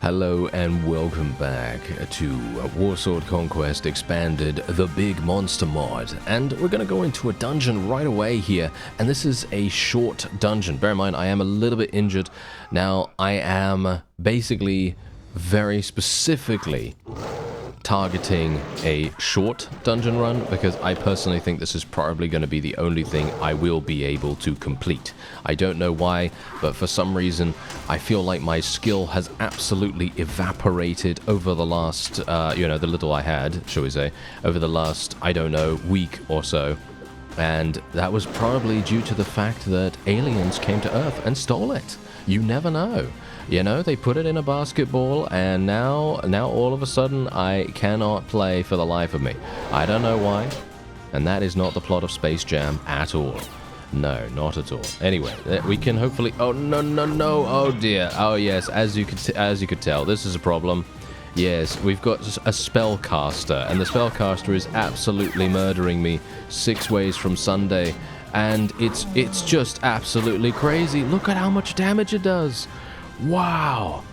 Hello and welcome back to Warsword Conquest Expanded, the Big Monster mod. And we're going to go into a dungeon right away here. And this is a short dungeon. Bear in mind, I am a little bit injured. Now, I am basically very specifically targeting a short dungeon run because I personally think this is probably going to be the only thing I will be able to complete. I don't know why, but for some reason I feel like my skill has absolutely evaporated over the last, the little I had, shall we say, over the last, I don't know, week or so. And that was probably due to the fact that aliens came to Earth and stole it. You never know. You know, they put it in a basketball, and now all of a sudden, I cannot play for the life of me. I don't know why, and that is not the plot of Space Jam at all. No, not at all. Anyway, we can hopefully... Oh, no, oh dear. Oh, yes, as you could tell, this is a problem. Yes, we've got a spellcaster, and the spellcaster is absolutely murdering me 6 ways from Sunday, and it's just absolutely crazy. Look at how much damage it does. Wow,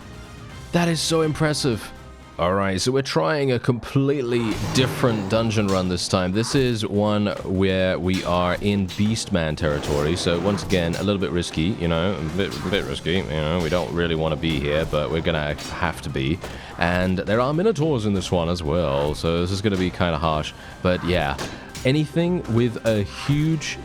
that is so impressive. Alright, so we're trying a completely different dungeon run this time. This is one where we are in Beastman territory, so once again, a little bit risky, you know, a bit risky, you know, we don't really want to be here, but we're gonna have to be. And there are minotaurs in this one as well, so this is gonna be kind of harsh. But yeah, anything with a huge...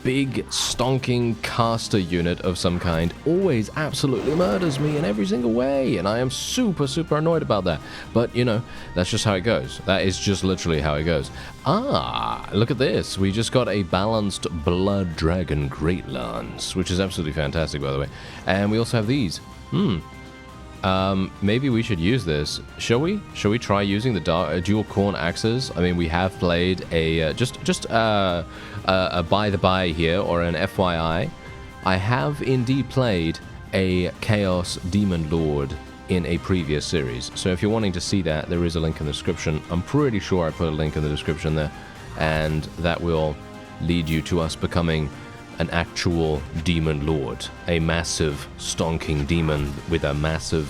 big stonking caster unit of some kind always absolutely murders me in every single way, and I am super annoyed about that. But you know, that's just how it goes. That is just literally how it goes. Ah, look at this. We just got a balanced Blood Dragon Great Lance, which is absolutely fantastic, by the way. And we also have these. Maybe we should use this. Shall we? Shall we try using the dual corn axes? I mean, we have played a just a by the by here, or an FYI. I have indeed played a Chaos Demon Lord in a previous series. So if you're wanting to see that, there is a link in the description. I'm pretty sure I put a link in the description there, and that will lead you to us becoming an actual demon lord, a massive stonking demon with a massive,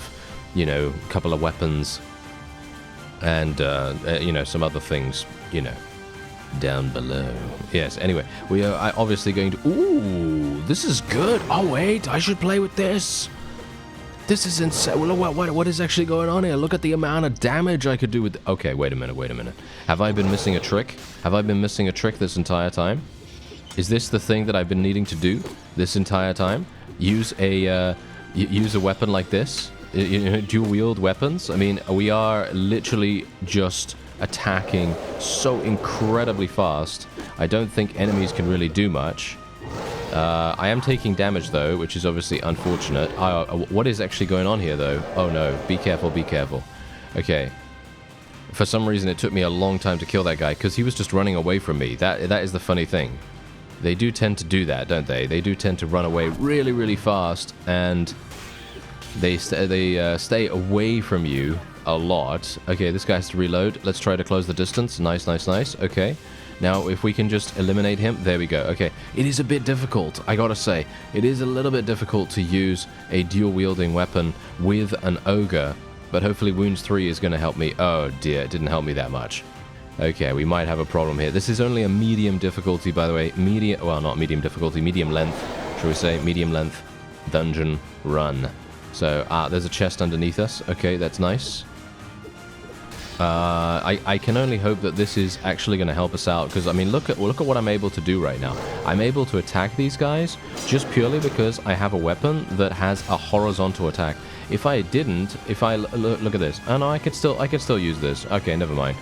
you know, couple of weapons and some other things, you know, down below. Yes, anyway, we are obviously going to... Ooh, this is good. Oh wait, I should play with this. This is insane. What is actually going on here? Look at the amount of damage I could do with... Okay, wait a minute. Have I been missing a trick? Have I been missing a trick this entire time? Is this the thing that I've been needing to do this entire time? Use a weapon like this? Dual wield weapons? I mean, we are literally just attacking so incredibly fast. I don't think enemies can really do much. I am taking damage though, which is obviously unfortunate. What is actually going on here though? Oh no, be careful. Okay. For some reason it took me a long time to kill that guy because he was just running away from me. That is the funny thing. They do tend to do that, don't they? They do tend to run away really fast, and they stay away from you a lot. Okay, this guy has to reload. Let's try to close the distance. Nice. Okay. Now, if we can just eliminate him. There we go. Okay. It is a bit difficult, I gotta say. It is a little bit difficult to use a dual-wielding weapon with an ogre, but hopefully Wounds 3 is going to help me. Oh, dear. It didn't help me that much. Okay, we might have a problem here. This is only a medium difficulty, by the way. Well, not medium difficulty, medium length, shall we say. Medium length dungeon run. So, there's a chest underneath us. Okay, that's nice. I can only hope that this is actually going to help us out, because, I mean, look at what I'm able to do right now. I'm able to attack these guys just purely because I have a weapon that has a horizontal attack. If I didn't, look at this. Oh, no, I could still use this. Okay, never mind.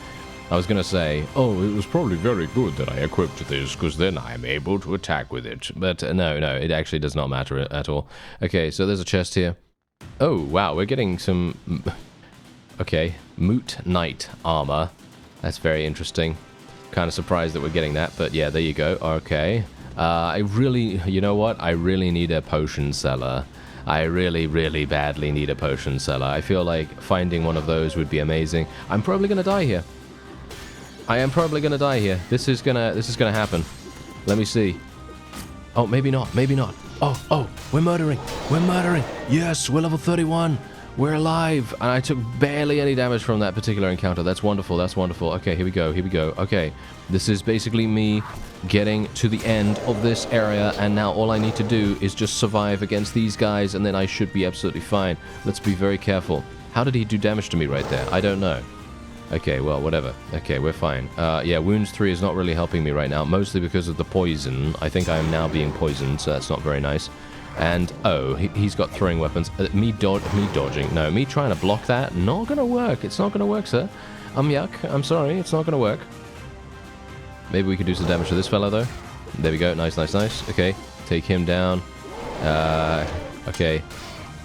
I was going to say, oh, it was probably very good that I equipped this, because then I'm able to attack with it. But no, it actually does not matter at all. Okay, so there's a chest here. Oh, wow, we're getting some... Okay, Moot Knight armor. That's very interesting. Kind of surprised that we're getting that, but yeah, there you go. Okay. You know what? I really need a potion seller. I really badly need a potion seller. I feel like finding one of those would be amazing. I'm probably going to die here. I am probably going to die here. This is gonna happen. Let me see. Oh, maybe not. Oh, we're murdering. Yes, we're level 31. We're alive! And I took barely any damage from that particular encounter. That's wonderful, that's wonderful. Okay, here we go, here we go. Okay, this is basically me getting to the end of this area, and now all I need to do is just survive against these guys, and then I should be absolutely fine. Let's be very careful. How did he do damage to me right there? I don't know. Okay, well, whatever. Okay, we're fine. Yeah, Wounds 3 is not really helping me right now, mostly because of the poison. I think I am now being poisoned, so that's not very nice. And, oh, he's got throwing weapons. Me dodging. No, me trying to block that. Not gonna work. It's not gonna work, sir. Yuck. I'm sorry. It's not gonna work. Maybe we could do some damage to this fellow, though. There we go. Nice, nice, nice. Okay. Take him down. Okay.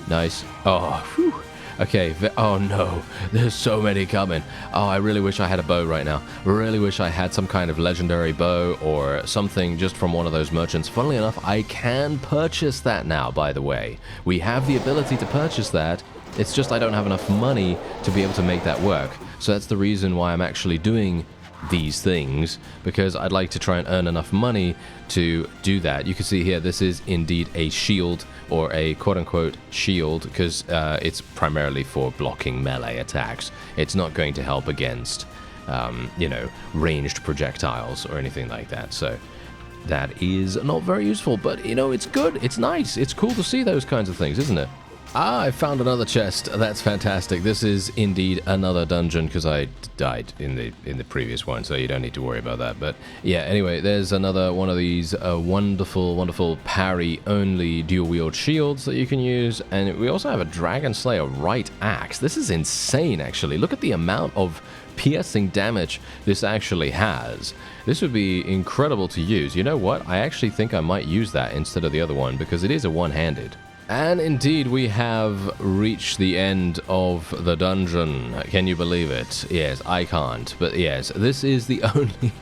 Nice. Oh, whew. Okay, oh no, there's so many coming. Oh, I really wish I had a bow right now. Really wish I had some kind of legendary bow or something just from one of those merchants. Funnily enough, I can purchase that now, by the way. We have the ability to purchase that. It's just I don't have enough money to be able to make that work. So that's the reason why I'm actually doing these things, because I'd like to try and earn enough money to do that. You can see here, this is indeed a shield, or a quote-unquote shield, because it's primarily for blocking melee attacks. It's not going to help against, you know, ranged projectiles or anything like that. So that is not very useful, but, you know, it's good. It's nice. It's cool to see those kinds of things, isn't it? Ah, I found another chest. That's fantastic. This is indeed another dungeon, because I died in the previous one, so you don't need to worry about that. But yeah, anyway, there's another one of these wonderful, wonderful parry-only dual-wield shields that you can use, and we also have a Dragon Slayer right axe. This is insane, actually. Look at the amount of piercing damage this actually has. This would be incredible to use. You know what? I actually think I might use that instead of the other one, because it is a one-handed. And indeed, we have reached the end of the dungeon. Can you believe it? Yes, I can't. But yes, this is the only...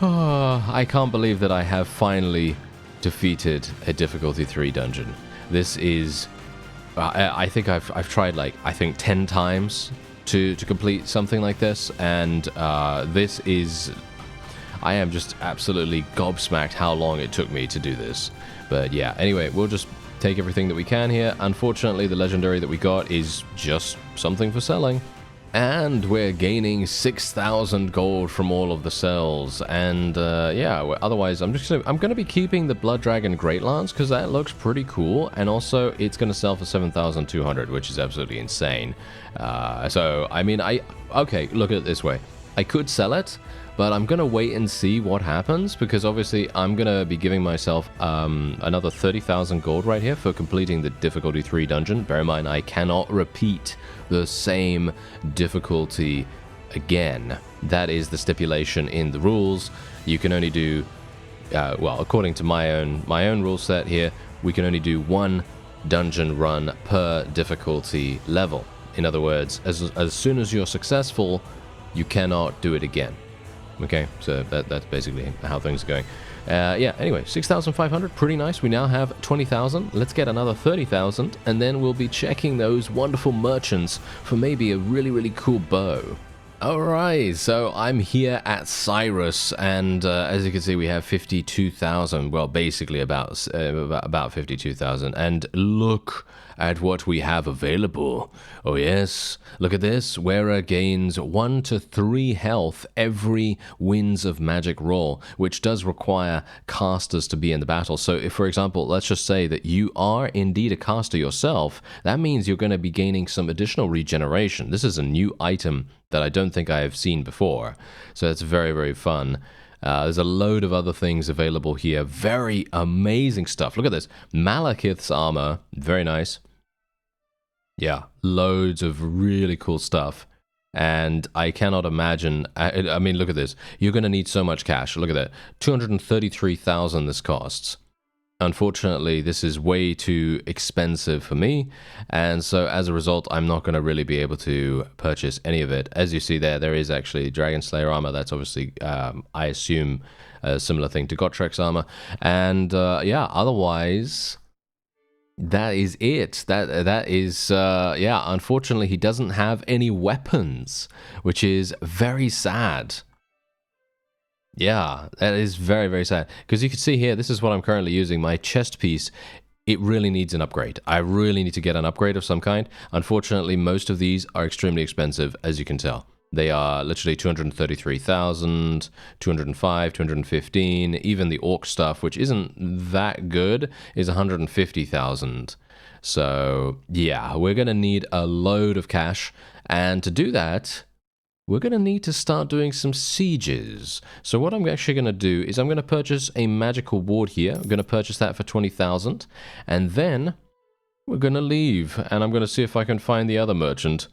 Oh, I can't believe that I have finally defeated a difficulty 3 dungeon. This is... I think I've tried, like, I think 10 times to complete something like this. And this is... I am just absolutely gobsmacked how long it took me to do this. But yeah, anyway, we'll just take everything that we can here. Unfortunately, the legendary that we got is just something for selling. And we're gaining 6,000 gold from all of the cells. And yeah, otherwise, I'm going to be keeping the Blood Dragon Great Lance, because that looks pretty cool. And also, it's going to sell for 7,200, which is absolutely insane. So, I mean, okay, look at it this way. I could sell it, but I'm going to wait and see what happens, because obviously I'm going to be giving myself another 30,000 gold right here for completing the difficulty 3 dungeon. Bear in mind, I cannot repeat the same difficulty again. That is the stipulation in the rules. You can only do, well, according to my own rule set here, we can only do 1 dungeon run per difficulty level. In other words, as soon as you're successful, you cannot do it again. Okay, so that's basically how things are going. Yeah, anyway, 6,500, pretty nice. We now have 20,000. Let's get another 30,000, and then we'll be checking those wonderful merchants for maybe a really, really cool bow. Alright, so I'm here at Cyrus, and as you can see, we have 52,000. Well, basically about 52,000. And look at what we have available. Oh yes, look at this. Wearer gains 1 to 3 health every Winds of Magic roll, which does require casters to be in the battle. So if, for example, let's just say that you are indeed a caster yourself, that means you're going to be gaining some additional regeneration. This is a new item that I don't think I have seen before. So it's very, very fun. There's a load of other things available here. Very amazing stuff. Look at this. Malekith's armor. Very nice. Yeah, loads of really cool stuff. And I cannot imagine... I mean, look at this. You're going to need so much cash. Look at that. 233,000 this costs. Unfortunately, this is way too expensive for me, and so as a result, I'm not going to really be able to purchase any of it. As you see there is actually Dragon Slayer armor. That's obviously, I assume, a similar thing to Gottrek's armor. And yeah, otherwise, that is it. That is, yeah, unfortunately, he doesn't have any weapons, which is very sad. Yeah, that is very, very sad. Because you can see here, this is what I'm currently using. My chest piece it really needs an upgrade. I really need to get an upgrade of some kind. Unfortunately, most of these are extremely expensive, as you can tell. They are literally 233,000, 205, 215. Even the orc stuff, which isn't that good, is 150,000. So, yeah, we're going to need a load of cash. And to do that, we're going to need to start doing some sieges. So what I'm actually going to do is I'm going to purchase a magical ward here. I'm going to purchase that for 20,000. And then we're going to leave. And I'm going to see if I can find the other merchant.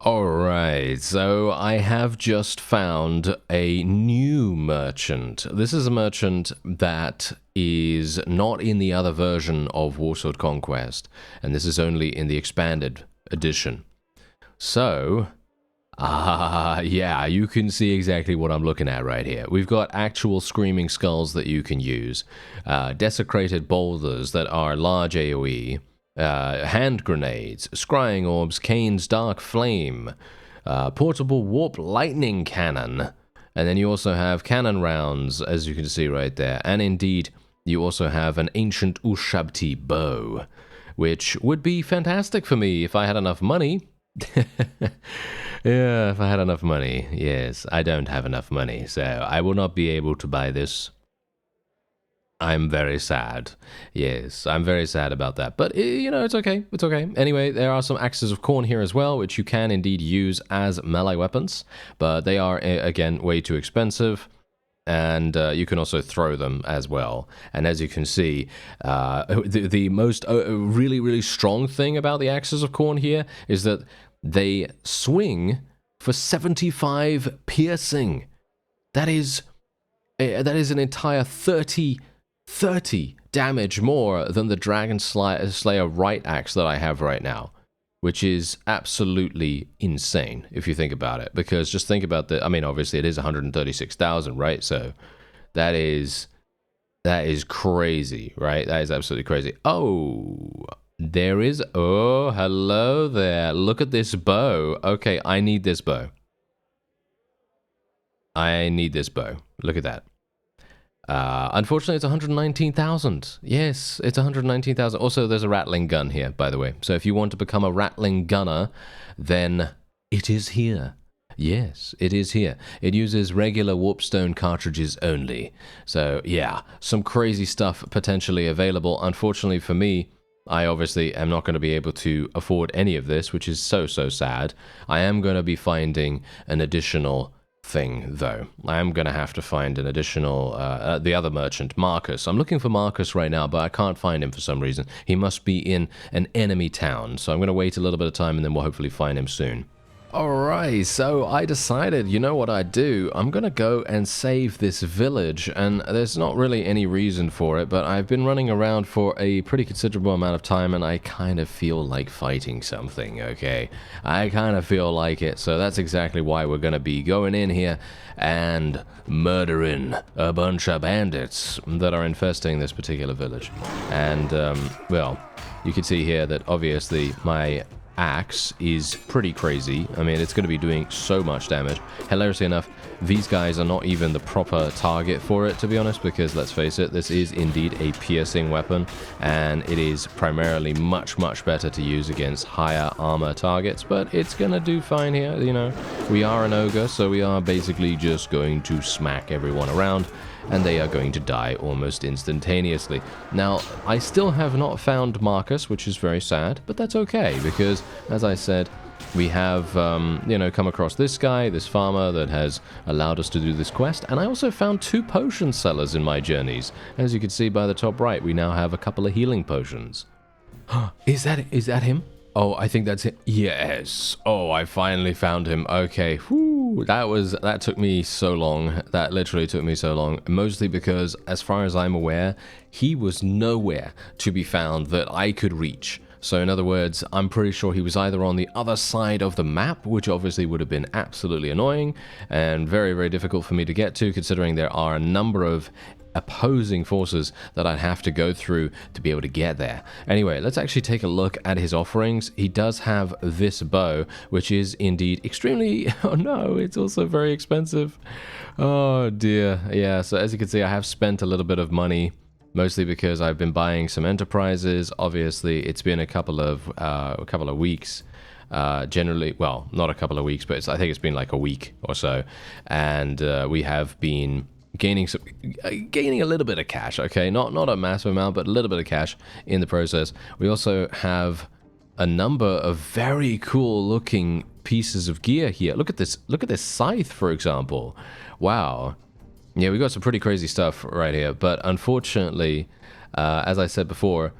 Alright, so I have just found a new merchant. This is a merchant that is not in the other version of Warsword Conquest. And this is only in the expanded edition. So... yeah, you can see exactly what I'm looking at right here. We've got actual screaming skulls that you can use, desecrated boulders that are large AoE, hand grenades, scrying orbs, Kane's dark flame, portable warp lightning cannon, and then you also have cannon rounds, as you can see right there, and indeed, you also have an ancient Ushabti bow, which would be fantastic for me if I had enough money. Yeah, if I had enough money. Yes, I don't have enough money, so I will not be able to buy this. I'm very sad. Yes, I'm very sad about that. But, you know, it's okay. It's okay. Anyway, there are some axes of corn here as well, which you can indeed use as melee weapons. But they are, again, way too expensive. And you can also throw them as well. And as you can see, the most really, really strong thing about the axes of corn here is that they swing for 75 piercing. That is an entire 30 damage more than the Dragon Slayer right axe that I have right now, which is absolutely insane if you think about it. Because just think about the, I mean, obviously it is 136,000, right? So that is crazy, right? That is absolutely crazy. Oh, there is, oh, hello there. Look at this bow. Okay, I need this bow. I need this bow. Look at that. Unfortunately, it's 119,000. Yes, it's 119,000. Also, there's a rattling gun here, by the way. So if you want to become a rattling gunner, then it is here. Yes, it is here. It uses regular warpstone cartridges only. So, yeah, some crazy stuff potentially available. Unfortunately for me, I obviously am not going to be able to afford any of this, which is so sad. I am going to be finding an additional thing, though. I am going to have to find an additional, the other merchant, Marcus. I'm looking for Marcus right now, but I can't find him for some reason. He must be in an enemy town, so I'm going to wait a little bit of time and then we'll hopefully find him soon. Alright, so I decided, you know what I'd do? I'm gonna go and save this village, and there's not really any reason for it, but I've been running around for a pretty considerable amount of time, and I kind of feel like fighting something, okay? I kind of feel like it, so that's exactly why we're gonna be going in here and murdering a bunch of bandits that are infesting this particular village. And, well, you can see here that obviously my axe is pretty crazy. I mean, it's going to be doing so much damage. Hilariously enough, these guys are not even the proper target for it, to be honest, because let's face it, this is indeed a piercing weapon, and it is primarily much better to use against higher armor targets, but it's going to do fine here, you know. We are an ogre, so we are basically just going to smack everyone around, and they are going to die almost instantaneously. Now, I still have not found Marcus, which is very sad, but that's okay, because, as I said, we have, you know, come across this guy, this farmer that has allowed us to do this quest, and I also found 2 potion sellers in my journeys. As you can see by the top right, we now have a couple of healing potions. Is that him? Oh, I think that's it. Yes. Oh, I finally found him. Okay. Whew. That took me so long. That literally took me so long. Mostly because, as far as I'm aware, he was nowhere to be found that I could reach. So in other words, I'm pretty sure he was either on the other side of the map, which obviously would have been absolutely annoying and very difficult for me to get to, considering there are a number of opposing forces that I'd have to go through to be able to get there. Anyway, let's actually take a look at his offerings. He does have this bow, which is indeed extremely... Oh no, it's also very expensive. Oh dear. Yeah, so as you can see, I have spent a little bit of money mostly because I've been buying some enterprises. Obviously, it's been a couple of weeks. Generally, well, not a couple of weeks, but I think it's been like a week or so, and we have been gaining a little bit of cash. Okay, not a massive amount, but a little bit of cash in the process. We also have a number of very cool looking pieces of gear here. Look at this scythe, for example. Wow. Yeah, we got some pretty crazy stuff right here, but unfortunately, as I said before,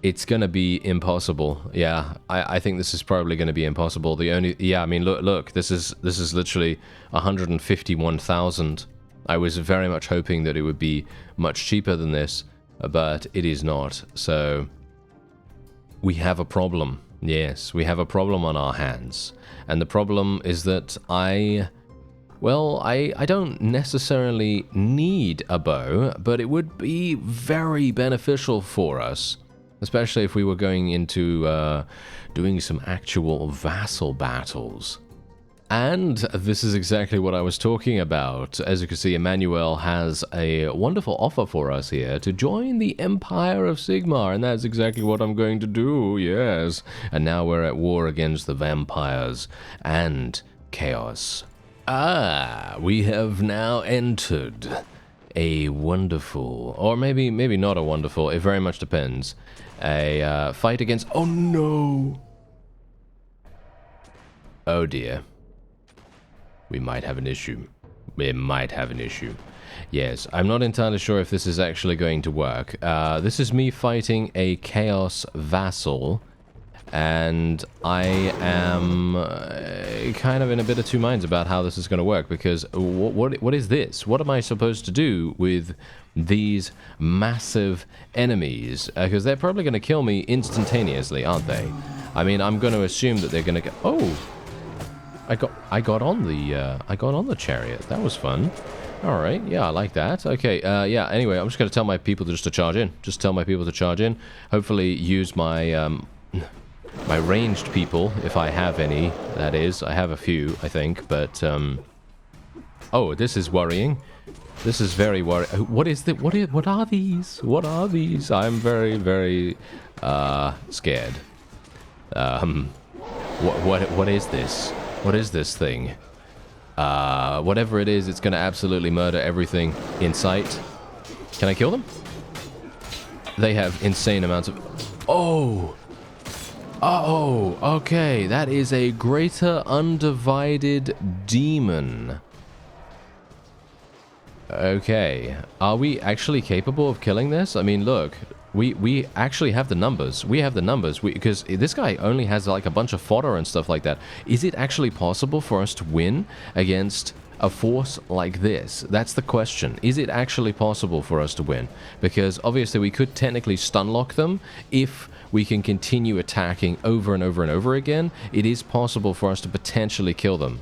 it's gonna be impossible. Yeah, I think this is probably gonna be impossible. I mean, look, this is literally 151,000. I was very much hoping that it would be much cheaper than this, but it is not. So we have a problem. Yes, we have a problem on our hands. And the problem is that I don't necessarily need a bow, but it would be very beneficial for us, especially if we were going into doing some actual vassal battles. And this is exactly what I was talking about. As you can see, Emmanuel has a wonderful offer for us here to join the Empire of Sigmar, and that's exactly what I'm going to do, yes. And now we're at war against the vampires and chaos. We have now entered a wonderful, or maybe not a wonderful, it very much depends, a fight against, oh no! Oh dear. We might have an issue. We might have an issue. Yes, I'm not entirely sure if this is actually going to work. This is me fighting a Chaos Vassal, and I am kind of in a bit of two minds about how this is going to work, because what is this? What am I supposed to do with these massive enemies? Because they're probably going to kill me instantaneously, aren't they? I mean, I'm going to assume that they're going to get... Oh! I got on the chariot. That was fun. All right, yeah, I like that. Okay, yeah. Anyway, I'm just gonna tell my people to charge in. Just tell my people to charge in. Hopefully, use my my ranged people if I have any. That is, I have a few, I think. But oh, this is worrying. This is very worrying. What is that? What are these? What are these? I'm very scared. What is this? What is this thing? Whatever it is, it's going to absolutely murder everything in sight. Can I kill them? They have insane amounts of... Oh! Oh, okay. That is a greater undivided demon. Okay. Are we actually capable of killing this? I mean, look... We actually have the numbers. We have the numbers. Because this guy only has like a bunch of fodder and stuff like that. Is it actually possible for us to win against a force like this? That's the question. Is it actually possible for us to win? Because obviously we could technically stunlock them if we can continue attacking over and over and over again. It is possible for us to potentially kill them.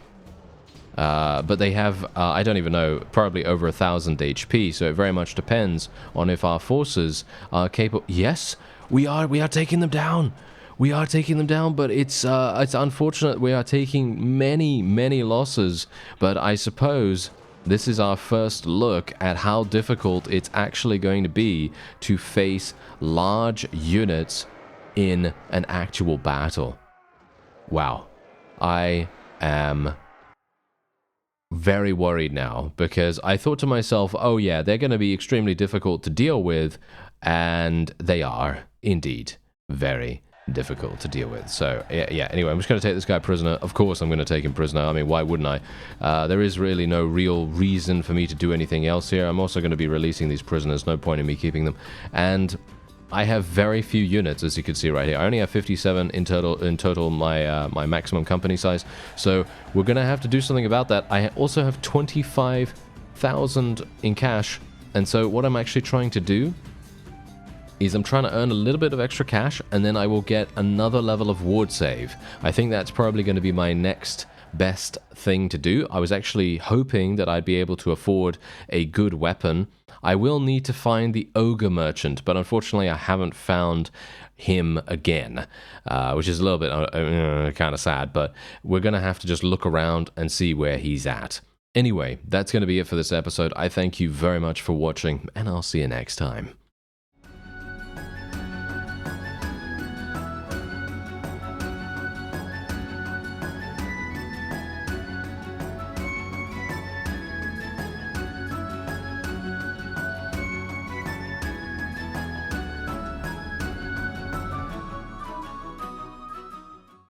But they have, I don't even know, probably over 1,000 HP, so it very much depends on if our forces are capable... Yes, we are taking them down! We are taking them down, but it's unfortunate we are taking many losses, but I suppose this is our first look at how difficult it's actually going to be to face large units in an actual battle. Wow. I am... very worried now, because I thought to myself, oh yeah, they're going to be extremely difficult to deal with, and they are indeed very difficult to deal with. So yeah, anyway, I'm just going to take this guy prisoner. Of course I'm going to take him prisoner. I mean, why wouldn't I? There is really no real reason for me to do anything else here. I'm also going to be releasing these prisoners. No point in me keeping them. And I have very few units, as you can see right here. I only have 57 in total, my maximum company size. So we're going to have to do something about that. I also have 25,000 in cash. And so what I'm actually trying to do is I'm trying to earn a little bit of extra cash, and then I will get another level of ward save. I think that's probably going to be my next best thing to do. I was actually hoping that I'd be able to afford a good weapon. I will need to find the ogre merchant, but unfortunately I haven't found him again, which is a little bit kind of sad, but we're going to have to just look around and see where he's at. Anyway, that's going to be it for this episode. I thank you very much for watching, and I'll see you next time.